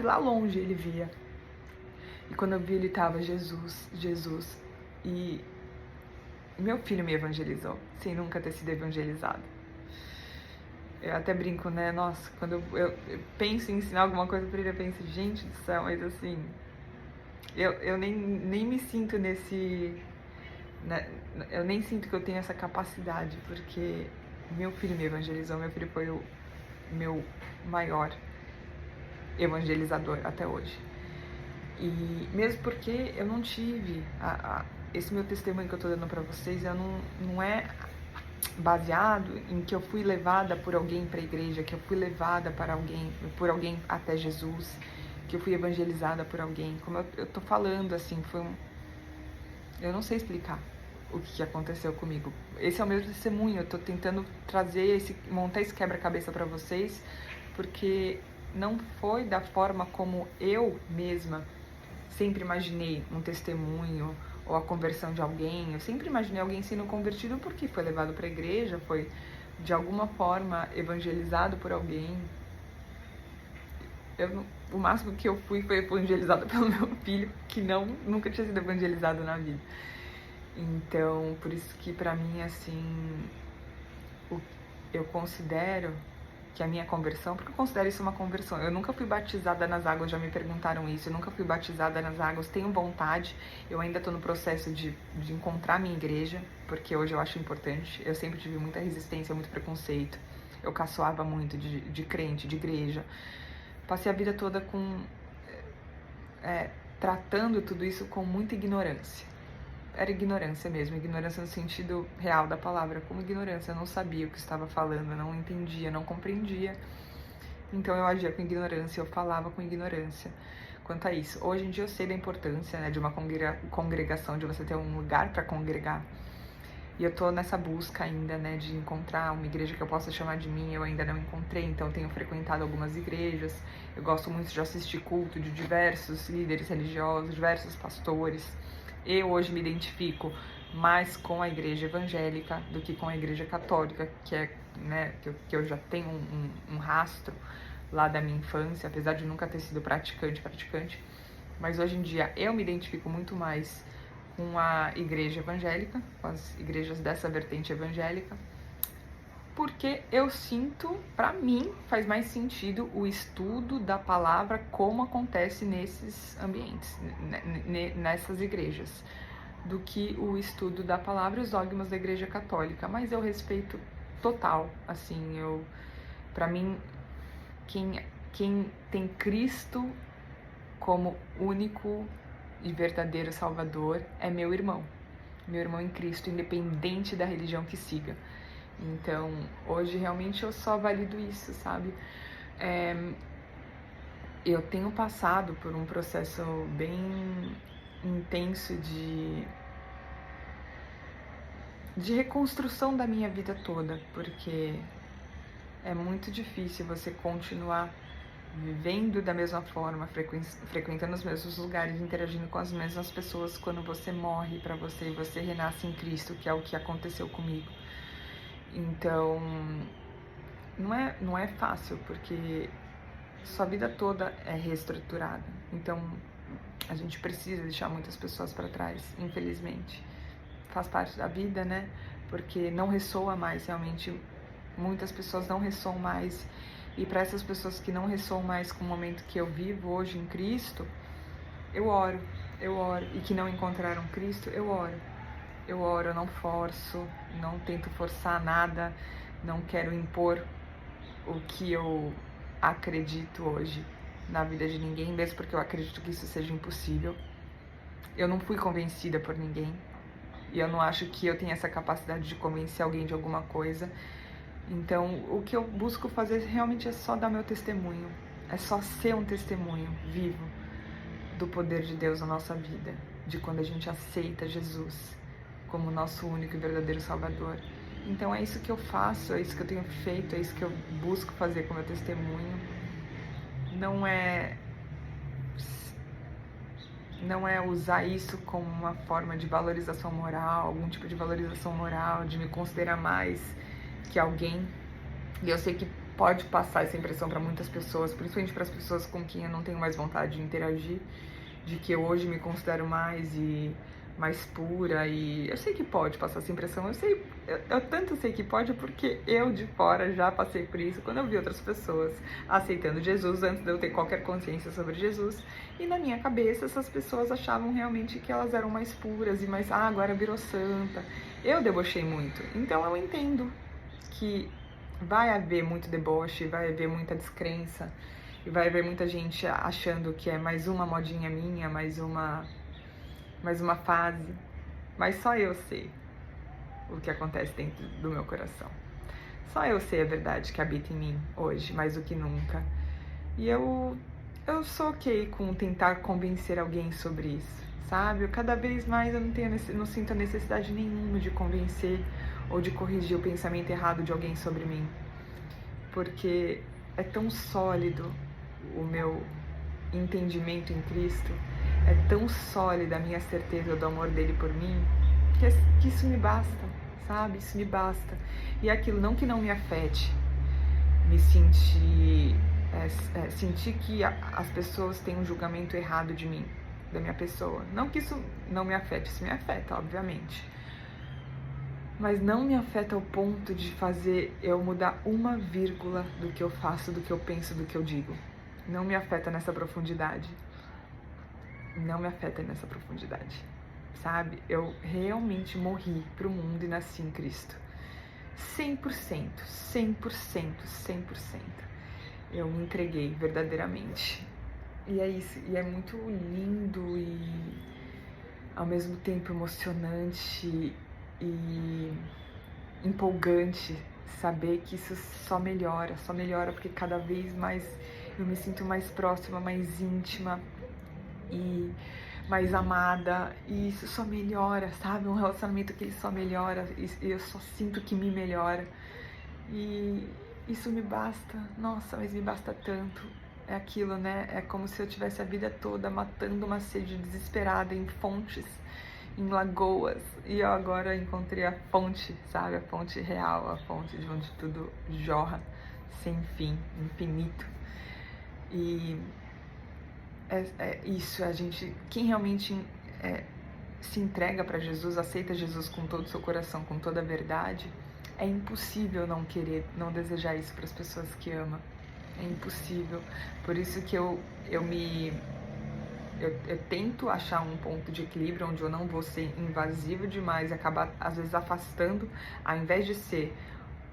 lá longe ele via. E quando eu vi, ele tava: Jesus. E meu filho me evangelizou, sem nunca ter sido evangelizado. Eu até brinco, né? Nossa, quando eu penso em ensinar alguma coisa pra ele, eu penso: gente do céu, mas assim, eu nem me sinto nesse... Né, eu nem sinto que eu tenho essa capacidade, porque meu filho me evangelizou, meu filho foi o meu maior evangelizador até hoje. E mesmo porque eu não tive esse meu testemunho que eu tô dando pra vocês, não é baseado em que eu fui levada por alguém para a igreja, que eu fui levada por alguém até Jesus, que eu fui evangelizada por alguém. Como eu tô falando, assim, eu não sei explicar o que aconteceu comigo. Esse é o meu testemunho, eu tô tentando montar esse quebra-cabeça para vocês, porque não foi da forma como eu mesma sempre imaginei um testemunho ou a conversão de alguém. Eu sempre imaginei alguém sendo convertido porque foi levado para a igreja, foi de alguma forma evangelizado por alguém. O máximo que eu fui foi evangelizada pelo meu filho, que nunca tinha sido evangelizado na vida. Então, por isso que pra mim, assim, eu considero que a minha conversão, porque eu considero isso uma conversão. Eu nunca fui batizada nas águas, já me perguntaram isso. Eu nunca fui batizada nas águas, tenho vontade. Eu ainda tô no processo de encontrar minha igreja, porque hoje eu acho importante. Eu sempre tive muita resistência, muito preconceito. Eu caçoava muito de crente, de igreja. Passei a vida toda tratando tudo isso com muita ignorância. Era ignorância mesmo, ignorância no sentido real da palavra, como ignorância. Eu não sabia o que estava falando, eu não entendia, não compreendia. Então eu agia com ignorância, eu falava com ignorância quanto a isso. Hoje em dia eu sei da importância, né, de uma congregação, de você ter um lugar para congregar. E eu tô nessa busca ainda, né, de encontrar uma igreja que eu possa chamar de minha. Eu ainda não encontrei, então tenho frequentado algumas igrejas. Eu gosto muito de assistir culto de diversos líderes religiosos, diversos pastores. Eu hoje me identifico mais com a igreja evangélica do que com a igreja católica, que é, né, que eu já tenho um rastro lá da minha infância, apesar de nunca ter sido praticante. Mas hoje em dia eu me identifico muito mais com a igreja evangélica, com as igrejas dessa vertente evangélica, porque eu sinto, pra mim, faz mais sentido o estudo da palavra como acontece nesses ambientes, nessas igrejas, do que o estudo da palavra e os dogmas da igreja católica. Mas eu respeito total, assim, pra mim, quem tem Cristo como único e verdadeiro Salvador é meu irmão em Cristo, independente da religião que siga. Então, hoje realmente eu só valido isso, sabe? Eu tenho passado por um processo bem intenso de de reconstrução da minha vida toda, porque é muito difícil você continuar vivendo da mesma forma, frequentando os mesmos lugares, interagindo com as mesmas pessoas quando você morre para você e você renasce em Cristo, que é o que aconteceu comigo. Então, não é fácil, porque sua vida toda é reestruturada. Então, a gente precisa deixar muitas pessoas para trás, infelizmente. Faz parte da vida, né? Porque não ressoa mais, realmente. Muitas pessoas não ressoam mais. E para essas pessoas que não ressoam mais com o momento que eu vivo hoje em Cristo, eu oro. E que não encontraram Cristo, eu oro. Eu não forço, não tento forçar nada, não quero impor o que eu acredito hoje na vida de ninguém, mesmo porque eu acredito que isso seja impossível. Eu não fui convencida por ninguém e eu não acho que eu tenha essa capacidade de convencer alguém de alguma coisa. Então, o que eu busco fazer realmente é só dar meu testemunho, é só ser um testemunho vivo do poder de Deus na nossa vida, de quando a gente aceita Jesus como nosso único e verdadeiro Salvador. Então é isso que eu faço, é isso que eu tenho feito, é isso que eu busco fazer com meu testemunho. Não é usar isso como uma forma de valorização moral, algum tipo de valorização moral, de me considerar mais que alguém. E eu sei que pode passar essa impressão para muitas pessoas, principalmente para as pessoas com quem eu não tenho mais vontade de interagir, de que eu hoje me considero mais pura, e eu sei que pode passar essa impressão, eu tanto sei que pode porque eu de fora já passei por isso, quando eu vi outras pessoas aceitando Jesus antes de eu ter qualquer consciência sobre Jesus, e na minha cabeça essas pessoas achavam realmente que elas eram mais puras e mais, agora virou santa. Eu debochei muito, então eu entendo que vai haver muito deboche, vai haver muita descrença, e vai haver muita gente achando que é mais uma modinha minha, mais uma fase, mas só eu sei o que acontece dentro do meu coração. Só eu sei a verdade que habita em mim hoje, mais do que nunca. E eu sou ok com tentar convencer alguém sobre isso, sabe? Cada vez mais eu não sinto a necessidade nenhuma de convencer ou de corrigir o pensamento errado de alguém sobre mim, porque é tão sólido o meu entendimento em Cristo, é tão sólida a minha certeza do amor dele por mim, que isso me basta, sabe? Isso me basta. E aquilo não que não me afete, me sentir que as pessoas têm um julgamento errado de mim, da minha pessoa. Não que isso não me afete, isso me afeta, obviamente. Mas não me afeta ao ponto de fazer eu mudar uma vírgula do que eu faço, do que eu penso, do que eu digo. Não me afeta nessa profundidade. Não me afeta nessa profundidade, sabe? Eu realmente morri pro mundo e nasci em Cristo. 100%, 100%, 100%. Eu me entreguei verdadeiramente. E é isso, e é muito lindo e ao mesmo tempo emocionante e empolgante saber que isso só melhora porque cada vez mais eu me sinto mais próxima, mais íntima e mais amada, e isso só melhora, sabe? Um relacionamento que ele só melhora, e eu só sinto que me melhora, e isso me basta, nossa, mas me basta tanto. É aquilo, né? É como se eu tivesse a vida toda matando uma sede desesperada em fontes, em lagoas, e eu agora encontrei a fonte, sabe? A fonte real, a fonte de onde tudo jorra, sem fim, infinito. E é isso, a gente, quem realmente se entrega para Jesus, aceita Jesus com todo o seu coração, com toda a verdade, é impossível não querer, não desejar isso para as pessoas que ama. É impossível. Por isso que eu tento achar um ponto de equilíbrio onde eu não vou ser invasivo demais e acabar, às vezes, afastando, ao invés de ser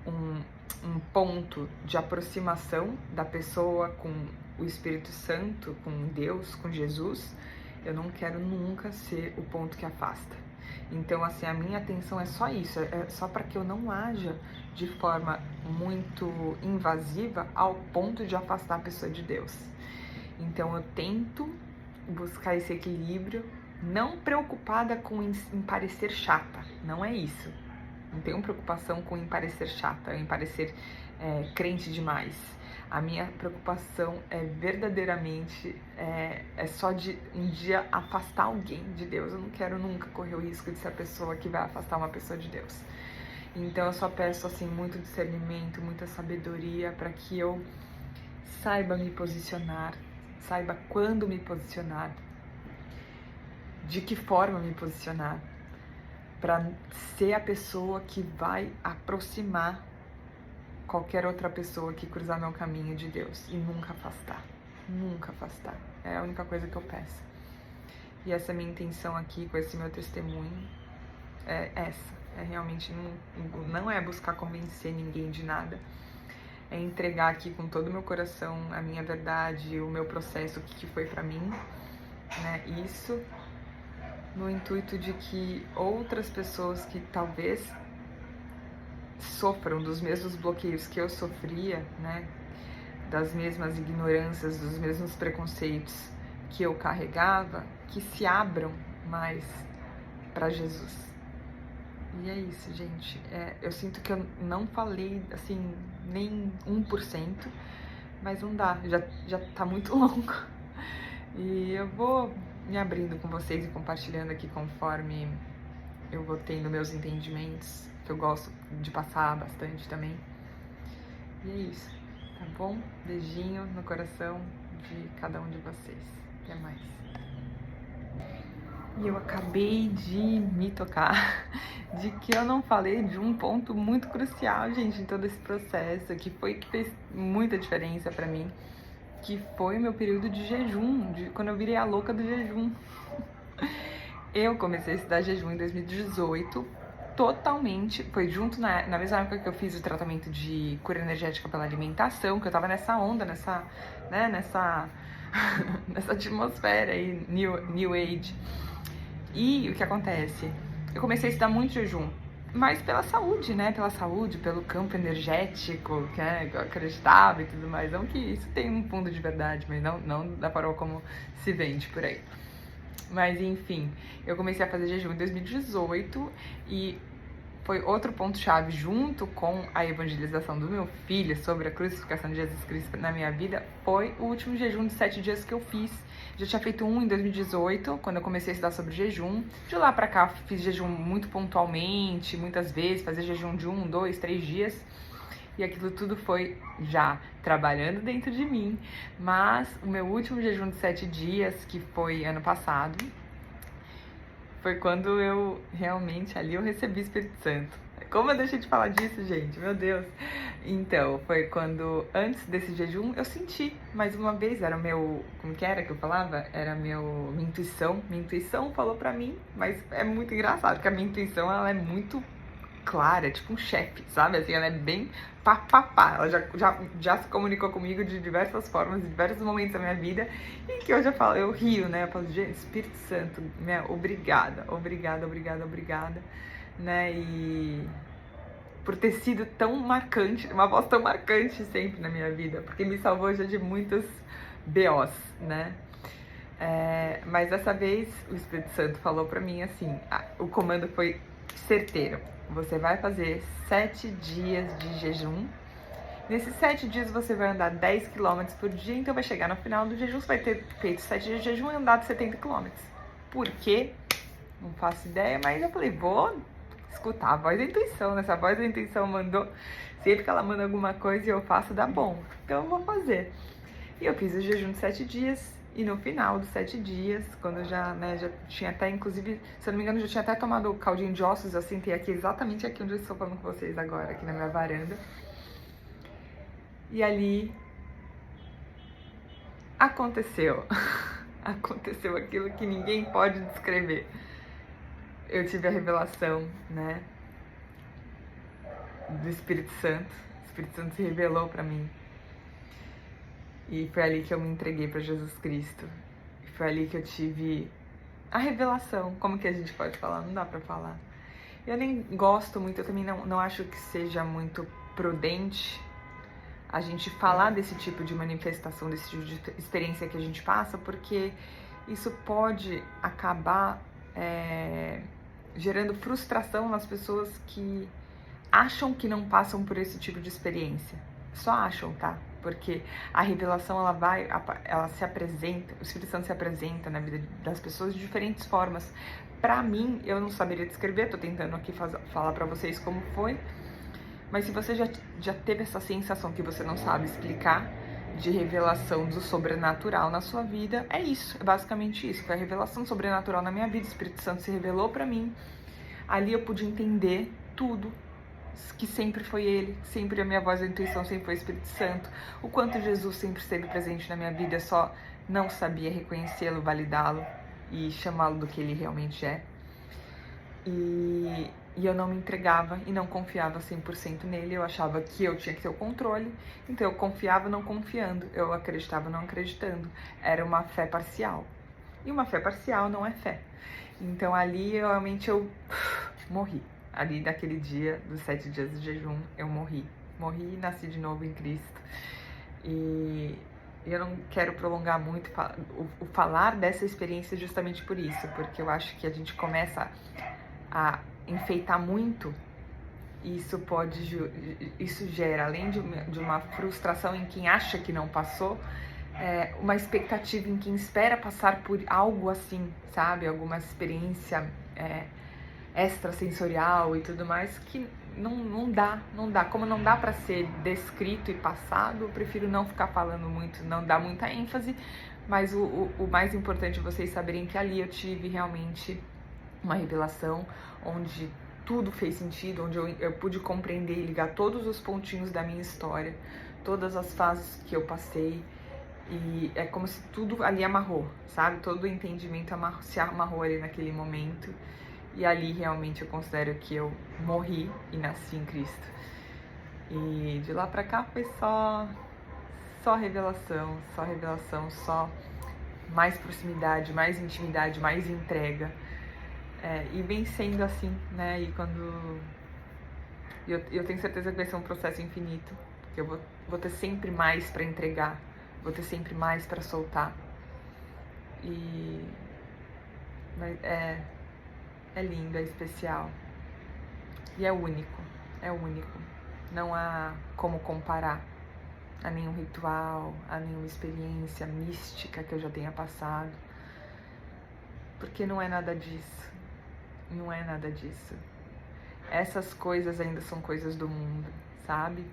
um ponto de aproximação da pessoa com o Espírito Santo, com Deus, com Jesus, eu não quero nunca ser o ponto que afasta. Então, assim, a minha atenção é só isso, é só para que eu não haja de forma muito invasiva ao ponto de afastar a pessoa de Deus. Então, eu tento buscar esse equilíbrio, não preocupada com em parecer chata, não é isso. não tenho preocupação com em parecer chata, em parecer crente demais. A minha preocupação é verdadeiramente só de um dia afastar alguém de Deus. Eu não quero nunca correr o risco de ser a pessoa que vai afastar uma pessoa de Deus. Então eu só peço assim muito discernimento, muita sabedoria para que eu saiba me posicionar, saiba quando me posicionar, de que forma me posicionar, para ser a pessoa que vai aproximar qualquer outra pessoa que cruzar meu caminho de Deus e nunca afastar, nunca afastar. É a única coisa que eu peço. E essa é a minha intenção aqui com esse meu testemunho, realmente não é buscar convencer ninguém de nada, é entregar aqui com todo o meu coração a minha verdade, o meu processo, o que foi pra mim, né? Isso no intuito de que outras pessoas que talvez sofram dos mesmos bloqueios que eu sofria, né? Das mesmas ignorâncias, dos mesmos preconceitos que eu carregava, que se abram mais para Jesus. E é isso, gente. Eu sinto que eu não falei, assim, nem 1%, mas não dá, já tá muito longo. E eu vou me abrindo com vocês e compartilhando aqui conforme eu vou tendo meus entendimentos, que eu gosto de passar bastante também. E é isso, tá bom? Beijinho no coração de cada um de vocês. Até mais. E eu acabei de me tocar de que eu não falei de um ponto muito crucial, gente, em todo esse processo, que fez muita diferença pra mim, que foi o meu período de jejum, quando eu virei a louca do jejum. Eu comecei a estudar jejum em 2018, totalmente, foi junto na mesma época que eu fiz o tratamento de cura energética pela alimentação, que eu tava nessa onda, nessa atmosfera aí, New Age. E o que acontece? Eu comecei a estudar muito jejum, mas pela saúde, né? Pela saúde, pelo campo energético, que eu acreditava e tudo mais. Não que isso tem um fundo de verdade, mas não da forma como se vende por aí. Mas enfim, eu comecei a fazer jejum em 2018 e foi outro ponto-chave junto com a evangelização do meu filho sobre a crucificação de Jesus Cristo na minha vida, foi o último jejum de 7 dias que eu fiz. Já tinha feito um em 2018, quando eu comecei a estudar sobre jejum. De lá pra cá, fiz jejum muito pontualmente, muitas vezes, fazia jejum de 1, 2, 3 dias. E aquilo tudo foi já trabalhando dentro de mim. Mas o meu último jejum de 7 dias, que foi ano passado, foi quando eu realmente ali eu recebi o Espírito Santo. Como eu deixei de falar disso, gente? Meu Deus! Então, foi quando, antes desse jejum, eu senti, mais uma vez, era o meu... Como que era que eu falava? Era minha intuição. Minha intuição falou pra mim, mas é muito engraçado, porque a minha intuição, ela é muito clara, é tipo um chefe, sabe? Assim, ela é bem papapá. Ela já se comunicou comigo de diversas formas, em diversos momentos da minha vida, e que hoje eu rio, né? Eu falo, gente, Espírito Santo, obrigada, né? E por ter sido tão marcante, uma voz tão marcante sempre na minha vida, porque me salvou já de muitos BOs, né? Mas dessa vez o Espírito Santo falou pra mim assim, o comando foi certeiro. Você vai fazer 7 dias de jejum. Nesses 7 dias você vai andar 10 km por dia, então vai chegar no final do jejum, você vai ter feito 7 dias de jejum e andado 70 km. Por quê? Não faço ideia, mas eu falei, vou escutar a voz da intuição, né? Se a voz da intuição mandou, sempre que ela manda alguma coisa e eu faço, dá bom. Então eu vou fazer. E eu fiz o jejum de 7 dias. E no final dos 7 dias, quando eu já tinha até, inclusive, se eu não me engano, já tinha até tomado o caldinho de ossos, eu sentei aqui, exatamente aqui onde eu estou falando com vocês agora, aqui na minha varanda. E ali aconteceu. Aconteceu aquilo que ninguém pode descrever. Eu tive a revelação, né, do Espírito Santo. O Espírito Santo se revelou pra mim. E foi ali que eu me entreguei para Jesus Cristo. Foi ali que eu tive a revelação. Como que a gente pode falar? Não dá para falar. Eu nem gosto muito, eu também não acho que seja muito prudente a gente falar desse tipo de manifestação, desse tipo de experiência que a gente passa, porque isso pode acabar gerando frustração nas pessoas que acham que não passam por esse tipo de experiência. Só acham, tá? Porque a revelação, ela se apresenta, o Espírito Santo se apresenta na vida das pessoas de diferentes formas. Pra mim, eu não saberia descrever, tô tentando aqui falar pra vocês como foi, mas se você já teve essa sensação que você não sabe explicar, de revelação do sobrenatural na sua vida, é isso, é basicamente isso. Foi a revelação sobrenatural na minha vida, o Espírito Santo se revelou pra mim, ali eu pude entender tudo, que sempre foi Ele, sempre a minha voz da intuição sempre foi o Espírito Santo, o quanto Jesus sempre esteve presente na minha vida, eu só não sabia reconhecê-lo, validá-lo e chamá-lo do que Ele realmente é. E eu não me entregava e não confiava 100% nele, eu achava que eu tinha que ter o controle, então eu confiava não confiando, eu acreditava não acreditando, era uma fé parcial. E uma fé parcial não é fé. Então ali realmente eu morri. Ali daquele dia, dos 7 dias de jejum, eu morri. Morri e nasci de novo em Cristo. E eu não quero prolongar muito o falar dessa experiência justamente por isso, porque eu acho que a gente começa a enfeitar muito, e isso gera, além de uma frustração em quem acha que não passou, uma expectativa em quem espera passar por algo assim, sabe? Alguma experiência extrasensorial e tudo mais, que não dá. Como não dá para ser descrito e passado, eu prefiro não ficar falando muito, não dar muita ênfase, mas o mais importante é vocês saberem que ali eu tive realmente uma revelação, onde tudo fez sentido, onde eu pude compreender e ligar todos os pontinhos da minha história, todas as fases que eu passei, e é como se tudo ali amarrou, sabe? Todo o entendimento se amarrou ali naquele momento, e ali realmente eu considero que eu morri e nasci em Cristo. E de lá pra cá foi só revelação, só mais proximidade, mais intimidade, mais entrega. E vem sendo assim, né? E quando... Eu tenho certeza que vai ser um processo infinito, que eu vou ter sempre mais pra entregar, vou ter sempre mais pra soltar. Mas é lindo, é especial. E é único, é único. Não há como comparar a nenhum ritual, a nenhuma experiência mística que eu já tenha passado. Porque não é nada disso. Não é nada disso. Essas coisas ainda são coisas do mundo, sabe?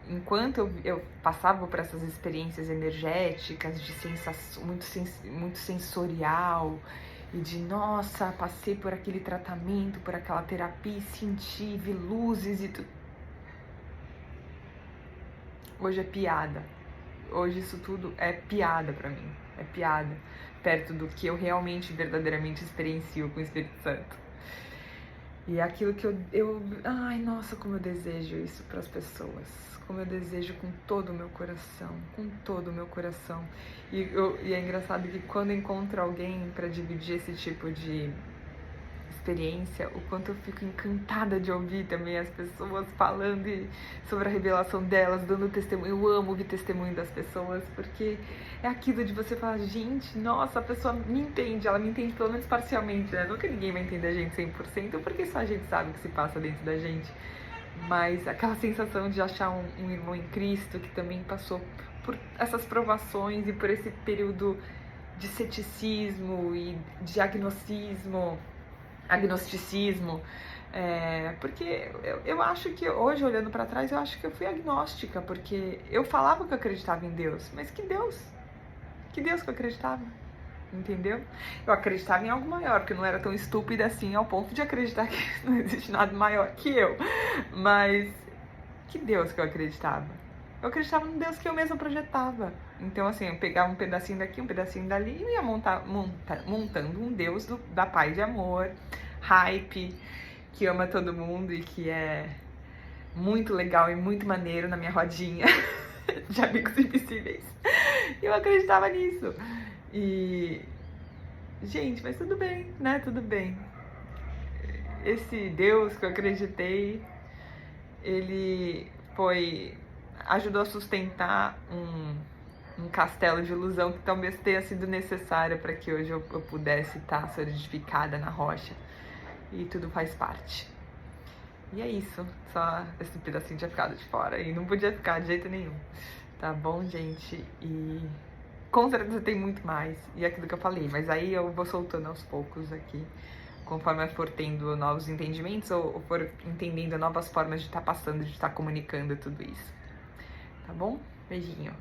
Enquanto eu passava por essas experiências energéticas, de sensação muito sensorial, e de, nossa, passei por aquele tratamento, por aquela terapia, senti, vi luzes e tudo. Hoje é piada. Hoje isso tudo é piada pra mim. É piada. Perto do que eu realmente, verdadeiramente experiencio com o Espírito Santo. E é aquilo que ai, nossa, como eu desejo isso pras pessoas. Como eu desejo com todo o meu coração. Com todo o meu coração. E é engraçado que quando eu encontro alguém pra dividir esse tipo de experiência, o quanto eu fico encantada de ouvir também as pessoas falando sobre a revelação delas, dando testemunho. Eu amo ouvir testemunho das pessoas, porque é aquilo de você falar, gente, nossa, a pessoa me entende, ela me entende pelo menos parcialmente, né? Nunca ninguém vai entender a gente 100%, porque só a gente sabe o que se passa dentro da gente. Mas aquela sensação de achar um irmão em Cristo que também passou por essas provações e por esse período de ceticismo e de agnosticismo, porque eu acho que hoje, olhando pra trás, eu acho que eu fui agnóstica, porque eu falava que eu acreditava em Deus, mas que Deus que eu acreditava, entendeu? Eu acreditava em algo maior, porque eu não era tão estúpida assim ao ponto de acreditar que não existe nada maior que eu, mas que Deus que eu acreditava? Eu acreditava no Deus que eu mesma projetava. Então, assim, eu pegava um pedacinho daqui, um pedacinho dali e ia montando um Deus da paz e amor, hype, que ama todo mundo e que é muito legal e muito maneiro na minha rodinha de amigos invisíveis. Eu acreditava nisso. E, gente, mas tudo bem, né? Tudo bem. Esse Deus que eu acreditei, ele ajudou a sustentar um castelo de ilusão que talvez tenha sido necessário para que hoje eu pudesse estar solidificada na rocha. E tudo faz parte. E é isso, só esse pedacinho tinha ficado de fora e não podia ficar de jeito nenhum. Tá bom, gente? E com certeza tem muito mais, e é aquilo que eu falei, mas aí eu vou soltando aos poucos aqui, conforme eu for tendo novos entendimentos ou for entendendo novas formas de estar passando, de estar comunicando tudo isso. Tá bom? Beijinho.